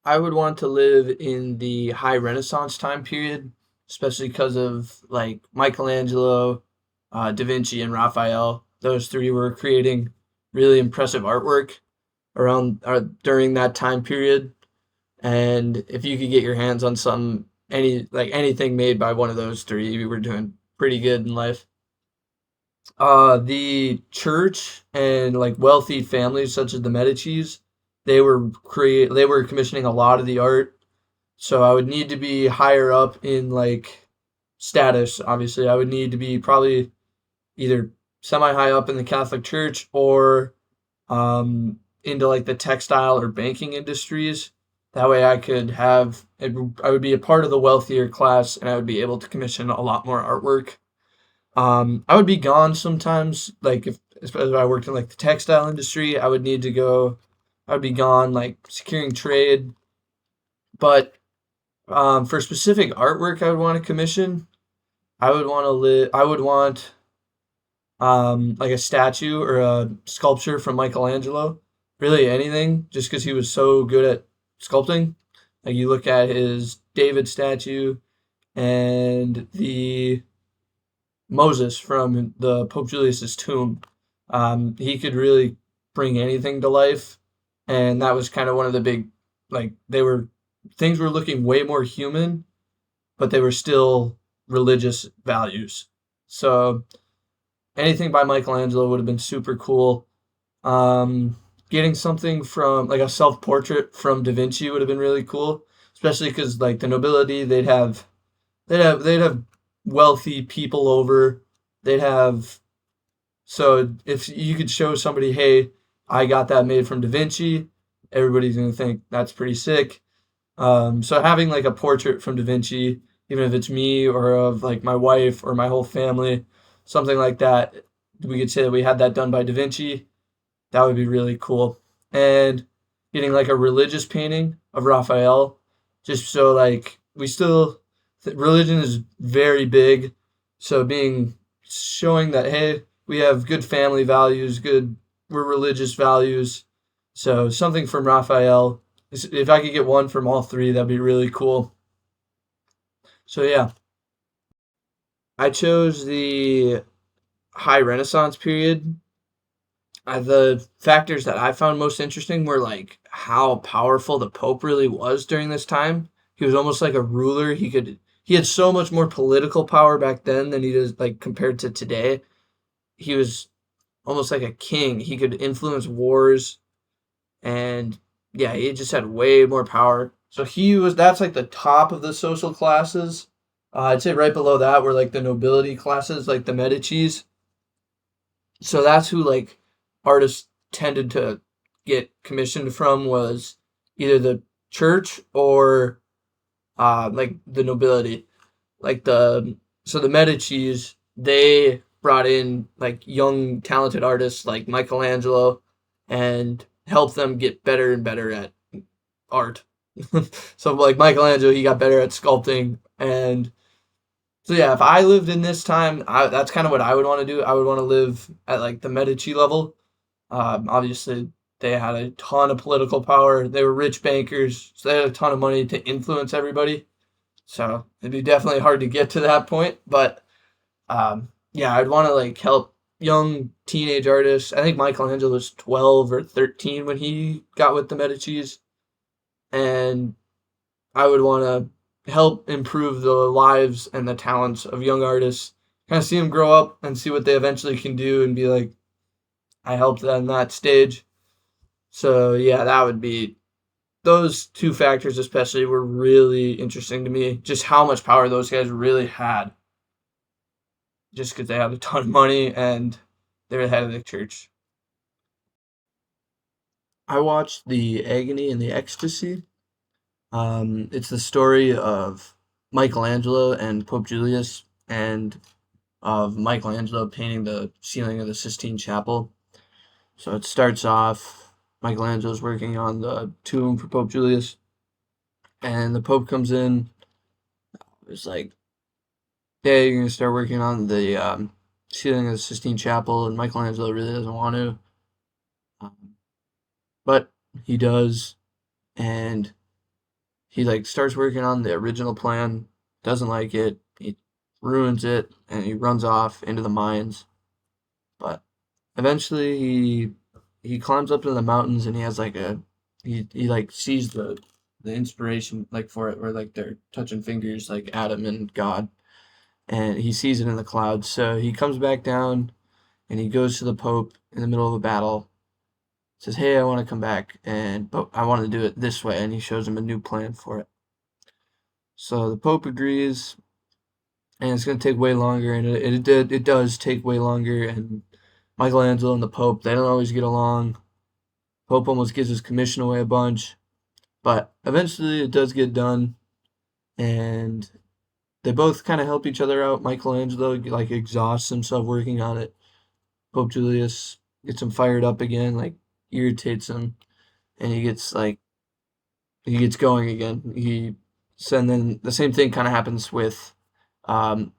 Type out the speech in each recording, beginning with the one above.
I would want to live in the high Renaissance time period, especially because of like Michelangelo, Da Vinci, and Raphael. Those three were creating really impressive artwork around during that time period. And if you could get your hands on anything made by one of those three, you were doing pretty good in life. The church and like wealthy families such as the Medicis, they were commissioning a lot of the art. So I would need to be higher up in like status. Obviously, I would need to be probably either semi high up in the Catholic Church or into like the textile or banking industries. That way, I would be a part of the wealthier class, and I would be able to commission a lot more artwork. I would be gone sometimes, like if especially if I worked in like the textile industry, I would need to go. I would be gone, like securing trade. But for specific artwork, I would want to commission. I would want to live. I would want like a statue or a sculpture from Michelangelo. Really anything, just because he was so good at sculpting. Like you look at his David statue and the Moses from the Pope Julius's tomb. He could really bring anything to life, and that was kind of one of the big, like they were things were looking way more human, but they were still religious values. So anything by Michelangelo would have been super cool. Um, Getting something from like a self portrait from Da Vinci would have been really cool, especially because like the nobility, they'd have wealthy people over. They'd have so if you could show somebody, hey, I got that made from Da Vinci, everybody's gonna think that's pretty sick. So having like a portrait from Da Vinci, even if it's me or of like my wife or my whole family, something like that, we could say that we had that done by Da Vinci. That would be really cool. And getting like a religious painting of Raphael, just so like religion is very big. So being showing that hey, we have good family values, we're religious values. So something from Raphael. If I could get one from all three, that'd be really cool. So yeah, I chose the high Renaissance period. The factors that I found most interesting were like how powerful the Pope really was during this time. He was almost like a ruler. He had so much more political power back then than he does like compared to today. He was almost like a king. He could influence wars and yeah, he just had way more power. So that's like the top of the social classes. I'd say right below that were like the nobility classes, like the Medicis. So that's who like artists tended to get commissioned from was either the church or like the nobility. Like the Medicis, they brought in like young talented artists like Michelangelo and helped them get better and better at art. So like Michelangelo, he got better at sculpting, and so yeah, if I lived in this time, that's kind of what I would want to do. I would want to live at like the Medici level. Obviously, they had a ton of political power. They were rich bankers, so they had a ton of money to influence everybody. So it'd be definitely hard to get to that point. But yeah, I'd want to like help young teenage artists. I think Michelangelo was 12 or 13 when he got with the Medicis, and I would want to help improve the lives and the talents of young artists. Kind of see them grow up and see what they eventually can do, and be like, I helped them that stage. So yeah, that would be those two factors especially were really interesting to me. Just how much power those guys really had, just because they had a ton of money and they're the head of the church. I watched The Agony and the Ecstasy. It's the story of Michelangelo and Pope Julius, and of Michelangelo painting the ceiling of the Sistine Chapel. So it starts off Michelangelo's working on the tomb for Pope Julius, and the Pope comes in. It's like, "Hey, you're gonna start working on the ceiling of the Sistine Chapel," and Michelangelo really doesn't want to, um, but he does, and he like starts working on the original plan, doesn't like it, he ruins it, and he runs off into the mines. But eventually he climbs up into the mountains and he has like a he like sees the inspiration like for it where like they're touching fingers like Adam and God, and he sees it in the clouds. So he comes back down and he goes to the Pope in the middle of a battle, says, "Hey, I want to come back, and but I want to do it this way," and he shows him a new plan for it. So the Pope agrees, and it's going to take way longer, and it does take way longer. And Michelangelo and the Pope, they don't always get along. Pope almost gives his commission away a bunch, but eventually it does get done, and they both kind of help each other out. Michelangelo like exhausts himself working on it. Pope Julius gets him fired up again, like irritates him, and he gets going again. And then the same thing kind of happens with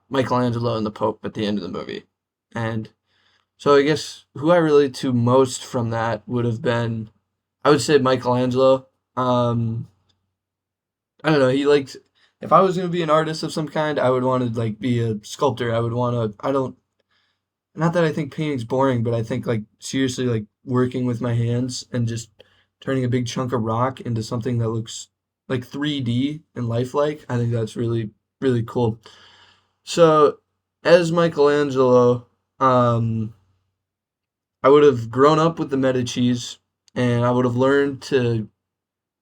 Michelangelo and the Pope at the end of the movie. And so I guess who I relate to most from that would have been, I would say Michelangelo. Um, I don't know. He liked. If I was gonna be an artist of some kind, I would want to like be a sculptor. I would want to. I don't. Not that I think painting's boring, but I think like seriously like working with my hands and just turning a big chunk of rock into something that looks like 3D and lifelike. I think that's really really cool. So as Michelangelo, um, I would have grown up with the Medici's, and I would have learned to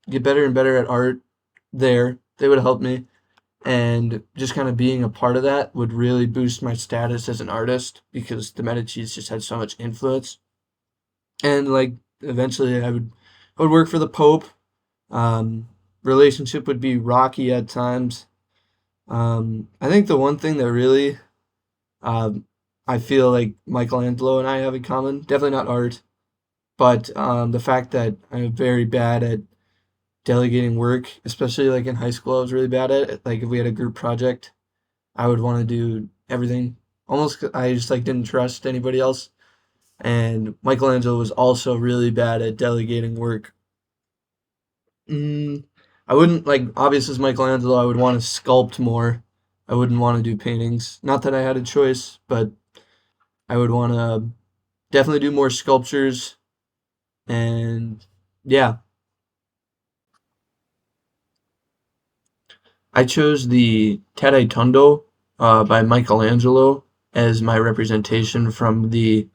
get better and better at art there. They would have helped me, and just kind of being a part of that would really boost my status as an artist because the Medici's just had so much influence. And like eventually, I would work for the Pope. Um, Relationship would be rocky at times. I think the one thing that really um, I feel like Michelangelo and I have in common, definitely not art, but the fact that I'm very bad at delegating work, especially like in high school, I was really bad at it. Like if we had a group project, I would want to do everything. Almost, I just like didn't trust anybody else. And Michelangelo was also really bad at delegating work. Mm, I wouldn't like obviously as Michelangelo, I would want to sculpt more. I wouldn't want to do paintings. Not that I had a choice, but I would want to definitely do more sculptures. And yeah, I chose the Tondo by Michelangelo as my representation from the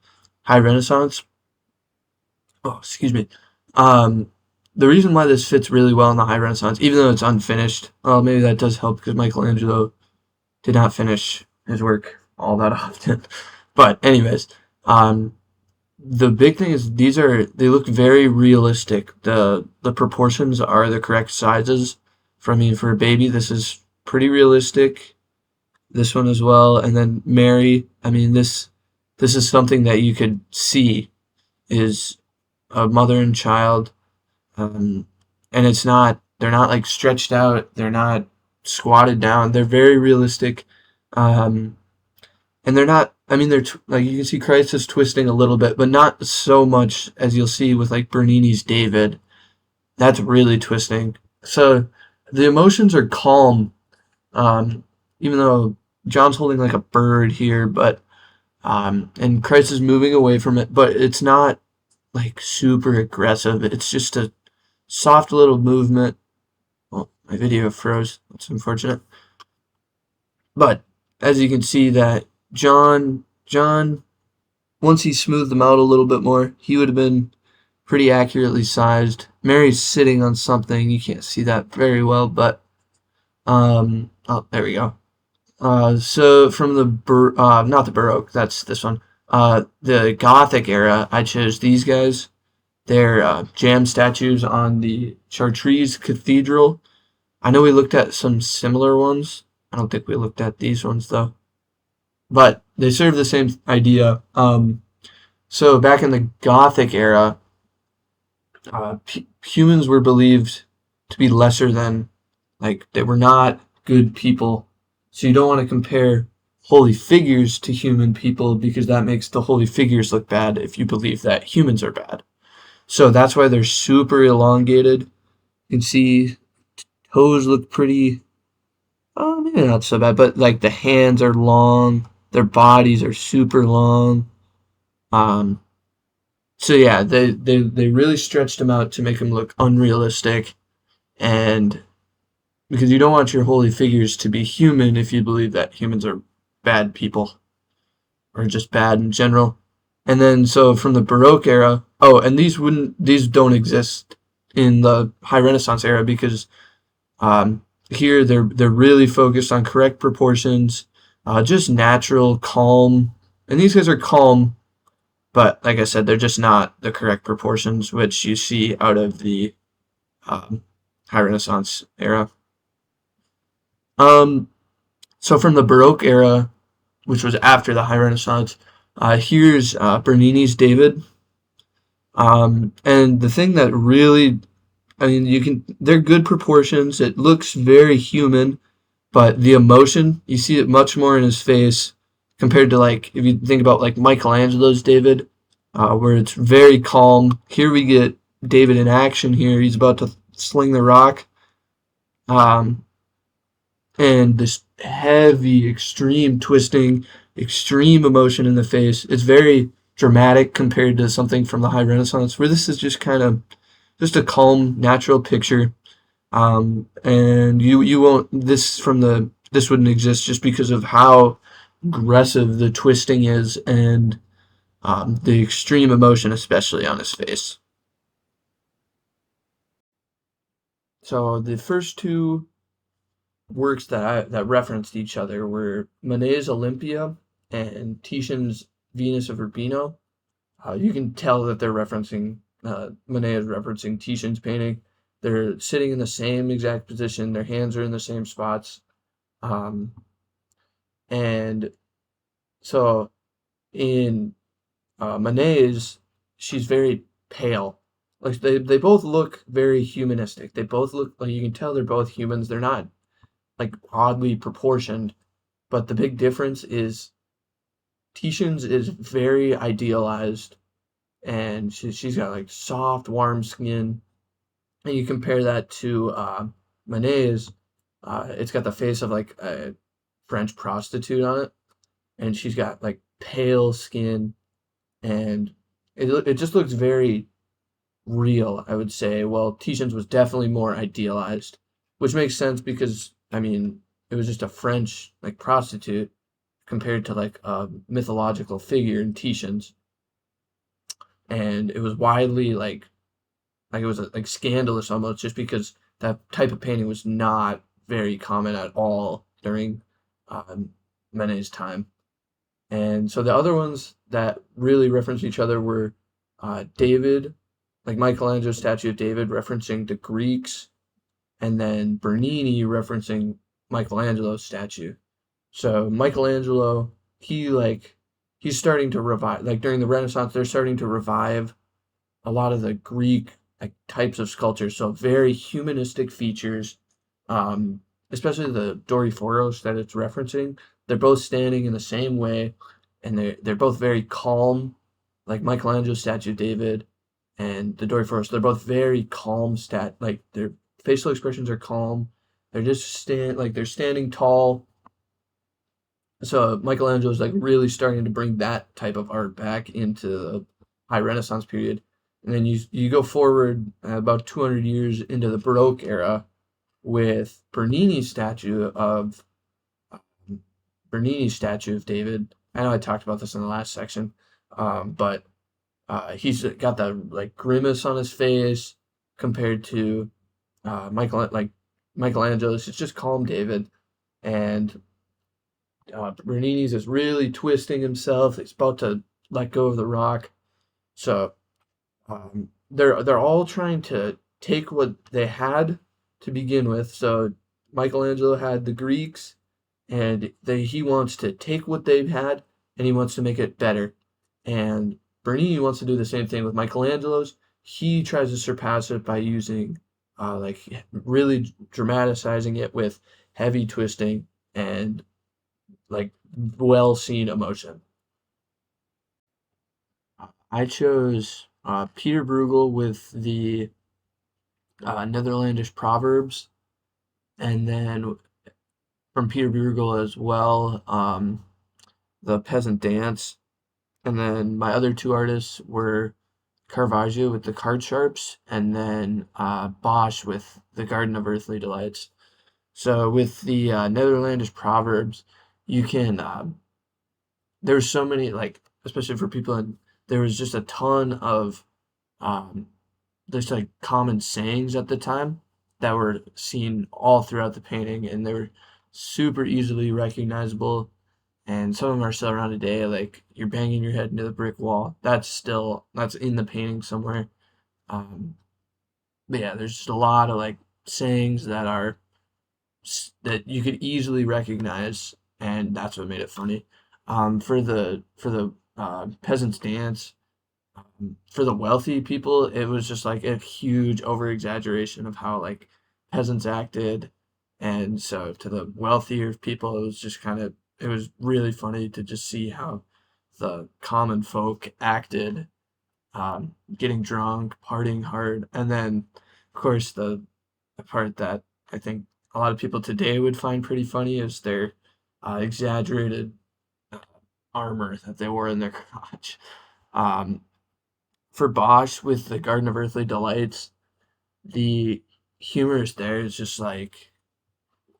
High Renaissance. Oh, excuse me. Um, the reason why this fits really well in the High Renaissance, even though it's unfinished, well, maybe that does help because Michelangelo did not finish his work all that often. But anyways, um, the big thing is they look very realistic. The proportions are the correct sizes. For me, for a baby, this is pretty realistic. This one as well, and then Mary. I mean, this is something that you could see is a mother and child, um, and it's not. They're not like stretched out. They're not squatted down. They're very realistic, um, and they're not. I mean, like you can see Christ is twisting a little bit, but not so much as you'll see with like Bernini's David. That's really twisting. So the emotions are calm, um, even though John's holding like a bird here, but and Christ is moving away from it, but it's not like super aggressive. It's just a soft little movement. Well, my video froze. That's unfortunate. But as you can see that John, once he smoothed them out a little bit more, he would have been pretty accurately sized. Mary's sitting on something. You can't see that very well, but oh, there we go. So from not the Baroque, that's this one. The Gothic era, I chose these guys. They're jam statues on the Chartres Cathedral. I know we looked at some similar ones. I don't think we looked at these ones though. But they serve the same idea. So back in the Gothic era, humans were believed to be lesser than, like, they were not good people. So you don't want to compare holy figures to human people because that makes the holy figures look bad if you believe that humans are bad. So that's why they're super elongated. You can see toes look pretty, oh, maybe not so bad, but like the hands are long, their bodies are super long. Um, so yeah, they really stretched them out to make them look unrealistic, and because you don't want your holy figures to be human if you believe that humans are bad people or just bad in general. And then so from the Baroque era, oh, and these don't exist in the High Renaissance era because here they're really focused on correct proportions, just natural, calm, and these guys are calm, but like I said, they're just not the correct proportions which you see out of the um, High Renaissance era. Um, so from the Baroque era, which was after the High Renaissance, here's Bernini's David. And the thing that really, I mean, they're good proportions. It looks very human, but the emotion, you see it much more in his face compared to like, if you think about like Michelangelo's David, where it's very calm. Here we get David in action here. He's about to sling the rock. Um, and this heavy, extreme twisting, extreme emotion in the face. It's very dramatic compared to something from the High Renaissance, where this is just kind of just a calm, natural picture. And you won't this wouldn't exist just because of how aggressive the twisting is and the extreme emotion, especially on his face. So the first two works that referenced each other were Monet's Olympia and Titian's Venus of Urbino. You can tell that they're referencing Monet is referencing Titian's painting. They're sitting in the same exact position. Their hands are in the same spots. Um, and so in Monet's, she's very pale. Like they both look very humanistic. They both look like you can tell they're both humans. They're not like oddly proportioned, but the big difference is Titian's is very idealized, and she's got like soft, warm skin. And you compare that to Monet's, it's got the face of like a French prostitute on it, and she's got like pale skin, and it just looks very real, I would say. Well, Titian's was definitely more idealized, which makes sense because I mean it was just a French like prostitute compared to like a mythological figure in Titian's, and it was widely like it was like scandalous almost just because that type of painting was not very common at all during um, Manet's time. And so the other ones that really reference each other were David, like Michelangelo's statue of David referencing the Greeks, and then Bernini referencing Michelangelo's statue. So Michelangelo, he's starting to revive like during the Renaissance, they're starting to revive a lot of the Greek like types of sculptures, so very humanistic features, especially the Doryphoros that it's referencing. They're both standing in the same way, and they're both very calm, like Michelangelo's statue of David and the Doryphoros. They're both very calm like their facial expressions are calm. They're just they're standing tall. So Michelangelo's like really starting to bring that type of art back into the High Renaissance period. And then you go forward about 200 years into the Baroque era with Bernini's statue of David. I know I talked about this in the last section, but he's got that like grimace on his face compared to Michelangelo's. It's just calm David, and Bernini's is really twisting himself. He's about to let go of the rock. So they're all trying to take what they had to begin with. So Michelangelo had the Greeks, and he wants to take what they've had and he wants to make it better. And Bernini wants to do the same thing with Michelangelo's. He tries to surpass it by using like really dramatizing it with heavy twisting and like well seen emotion. I chose Peter Bruegel with the Netherlandish Proverbs. and then from Peter Bruegel as well, the Peasant Dance, and then my other two artists were Caravaggio with the card sharps, and then Bosch with the Garden of Earthly Delights. So with the Netherlandish proverbs, you can there's so many, like, especially for people in, there was just a ton of um, there's like common sayings at the time that were seen all throughout the painting, and they were super easily recognizable. And some of them are still around today, like you're banging your head into the brick wall. That's in the painting somewhere. Um, but yeah, there's just a lot of like sayings that are that you could easily recognize, and that's what made it funny. For the peasants dance, for the wealthy people, it was just like a huge over exaggeration of how like peasants acted, and so to the wealthier people, it was just kind of it was really funny to just see how the common folk acted, getting drunk, partying hard, and then of course the part that I think a lot of people today would find pretty funny is their exaggerated uh, armor that they wore in their garage. Um, for Bosch with the Garden of Earthly Delights, the humor is there. It's just like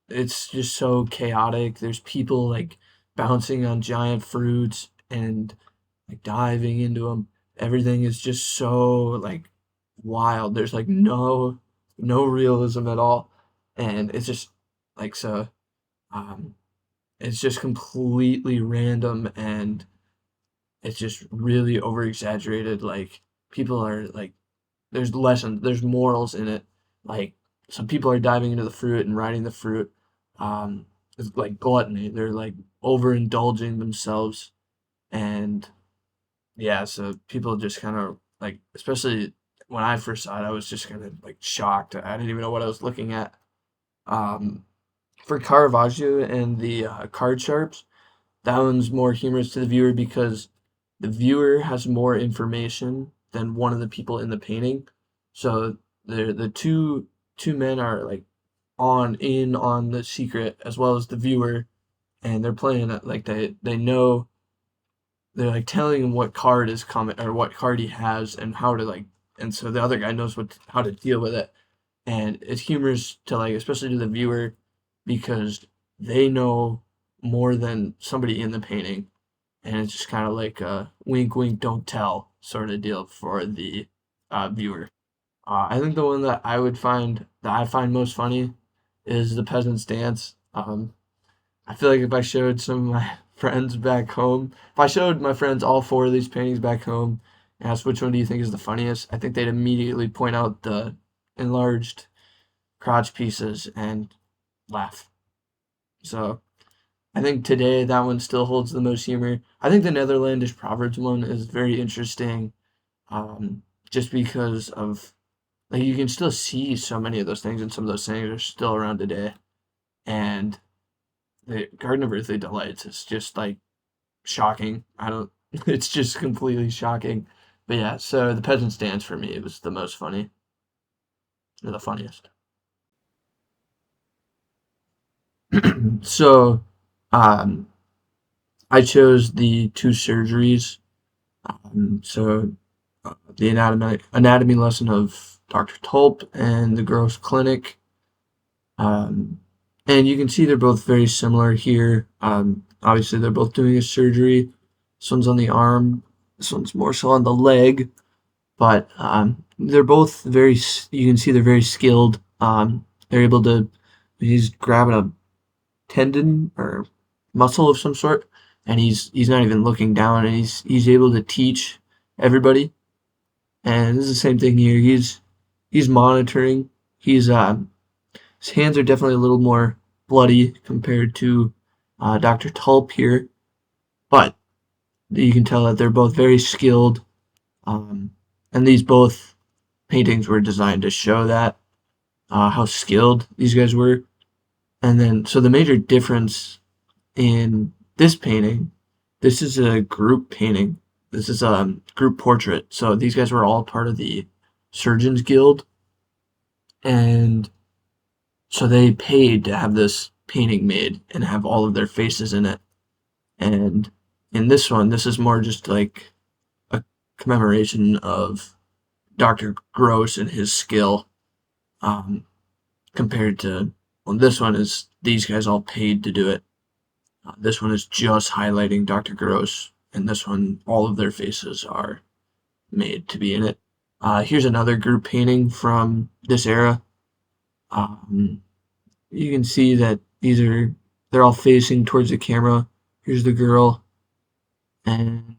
it's just so chaotic. There's people like bouncing on giant fruits and like diving into them. Everything is just so like wild. There's like no realism at all, and it's just like so. Um, it's just completely random, and it's just really over exaggerated. Like people are like there's lessons, there's morals in it. Like some people are diving into the fruit and riding the fruit. It's like gluttony. They're like overindulging themselves, and yeah, so people just kind of like, especially when I first saw it, I was just kind of like shocked. I didn't even know what I was looking at. Um, for Caravaggio and the card sharps, that one's more humorous to the viewer because the viewer has more information than one of the people in the painting. So the two men are like on the secret as well as the viewer, and they're playing it like they know, they're like telling him what card is coming or what card he has and how to like, and so the other guy knows what how to deal with it, and it's humorous to like especially to the viewer because they know more than somebody in the painting, and it's just kind of like a wink wink don't tell sort of deal for the viewer. I think the one that I find most funny is the peasant's dance. I feel like if I showed some of my friends back home, if I showed my friends all four of these paintings back home and asked which one do you think is the funniest, I think they'd immediately point out the enlarged crotch pieces and laugh. So I think today that one still holds the most humor. I think the Netherlandish Proverbs one is very interesting, just because of like you can still see so many of those things, and some of those things are still around today. And the Garden of Earthly Delights is just like shocking. I don't. It's just completely shocking. But yeah, so the Peasant's Dance for me was the most funny, or the funniest. So, um, I chose the two surgeries. The anatomy lesson of Dr. Tulp and the Gross Clinic. Um, and you can see they're both very similar here. Obviously, they're both doing a surgery. This one's on the arm. This one's more so on the leg. But they're both very. You can see they're very skilled. They're able to. He's grabbing a tendon or muscle of some sort, and he's not even looking down, and he's able to teach everybody. And this is the same thing here. He's monitoring. He's his hands are definitely a little more bloody compared to Dr. Tulp here, but you can tell that they're both very skilled. Um, and these both paintings were designed to show that how skilled these guys were. And then, so the major difference in this painting, this is a group painting. This is a group portrait. So these guys were all part of the Surgeons Guild, and So they paid to have this painting made and have all of their faces in it. And in this one, this is more just like a commemoration of Dr. Gross and his skill, um, compared to, well, this one is these guys all paid to do it. This one is just highlighting Dr. Gross, and this one, all of their faces are made to be in it. Here's another group painting from this era. Um, you can see that they're all facing towards the camera. Here's the girl, and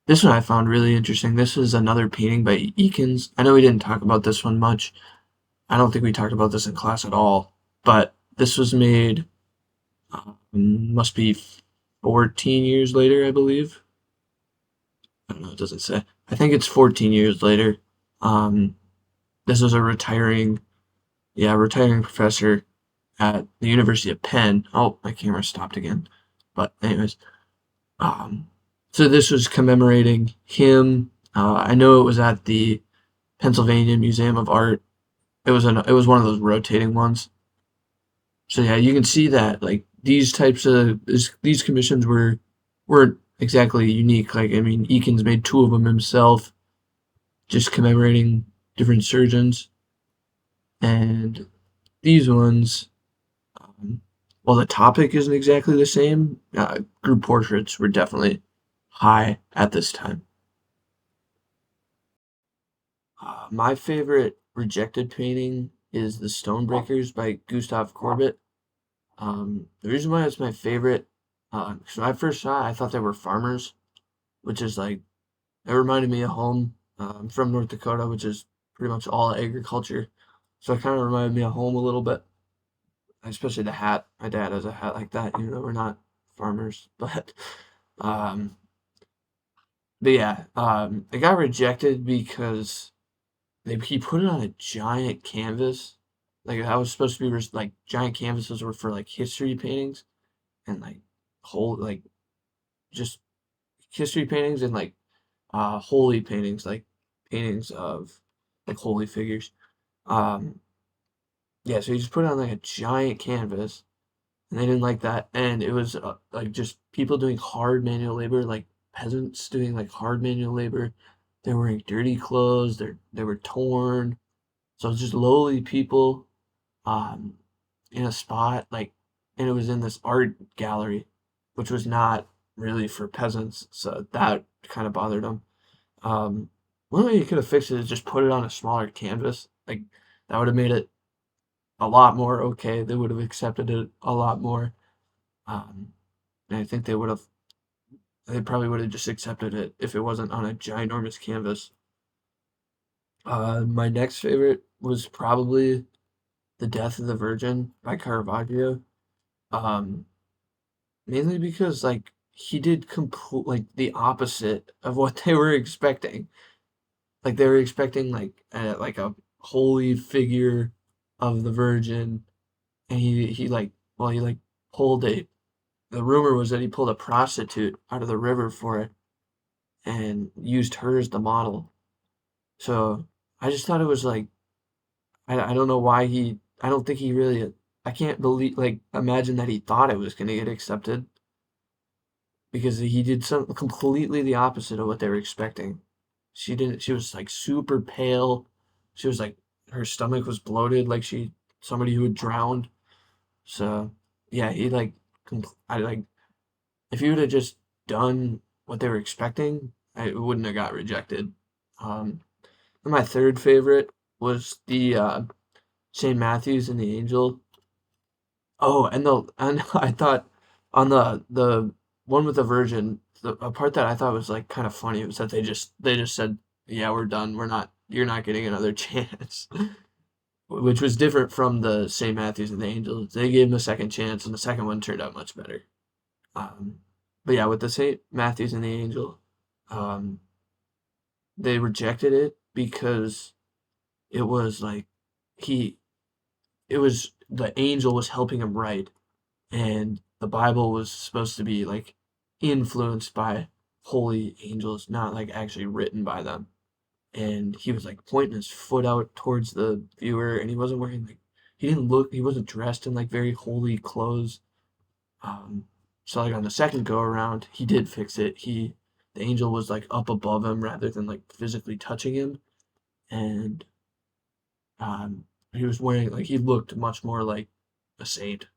this one I found really interesting. This is another painting by Eakins. I know we didn't talk about this one much. I don't think we talked about this in class at all, but this was made, must be 14 years later, I believe. I don't know, it doesn't say. I think it's 14 years later. Um, this is a retiring professor at the University of Penn. Oh, my camera stopped again. But anyways, um, so this was commemorating him. I know it was at the Pennsylvania Museum of Art. It was one of those rotating ones. So yeah, you can see that like these commissions weren't exactly unique. Like I mean, Eakins made two of them himself, just commemorating different surgeons, and these ones, while the topic isn't exactly the same, group portraits were definitely high at this time. My favorite rejected painting is The Stonebreakers by Gustav Courbet. The reason why it's my favorite, because when I first saw it, I thought they were farmers, which is like, it reminded me of home. I'm from North Dakota, which is pretty much all agriculture. So it kind of reminded me of home a little bit, especially the hat. My dad has a hat like that, even though we're not farmers. Um, but yeah, it got rejected because he put it on a giant canvas. Like that was supposed to be like giant canvases were for like history paintings and like whole like just history paintings and like holy paintings, like paintings of like holy figures. Um, yeah, so he just put it on like a giant canvas, and they didn't like that. And it was like just people doing hard manual labor, like peasants doing like hard manual labor. They're wearing dirty clothes. They were torn. So it's just lowly people, um, in a spot like, and it was in this art gallery, which was not really for peasants. So that kind of bothered them. One way you could have fixed it is just put it on a smaller canvas. Like that would have made it a lot more okay. They would have accepted it a lot more. Um, and I think they probably would have just accepted it if it wasn't on a ginormous canvas. My next favorite was probably The Death of the Virgin by Caravaggio. Um, Mainly because like he did complete like the opposite of what they were expecting. Like they were expecting like a holy figure of the Virgin, and he like well he like pulled a the rumor was that he pulled a prostitute out of the river for it and used her as the model. So I just thought it was like I don't know why I don't think he really I can't believe like imagine that he thought it was gonna get accepted because he did something completely the opposite of what they were expecting. She was like super pale. She was like her stomach was bloated like somebody who had drowned. So yeah, he like I like if he would have just done what they were expecting, it wouldn't have got rejected. Um, and my third favorite was the St. Matthew's and the Angel. Oh, and I thought on the one with the Virgin, a part that I thought was like kind of funny was that they just said, "Yeah, we're done. You're not getting another chance," which was different from the St. Matthew's and the Angels. They gave him a second chance, and the second one turned out much better. Um, but yeah, with the St. Matthew's and the Angel, um, they rejected it because it was like he it was the angel was helping him write, and the Bible was supposed to be like influenced by holy angels, not like actually written by them. And he was like pointing his foot out towards the viewer, and he wasn't wearing like he wasn't dressed in like very holy clothes. Um, so like on the second go around, he did fix it. The angel was like up above him rather than like physically touching him, and he was wearing like he looked much more like a saint.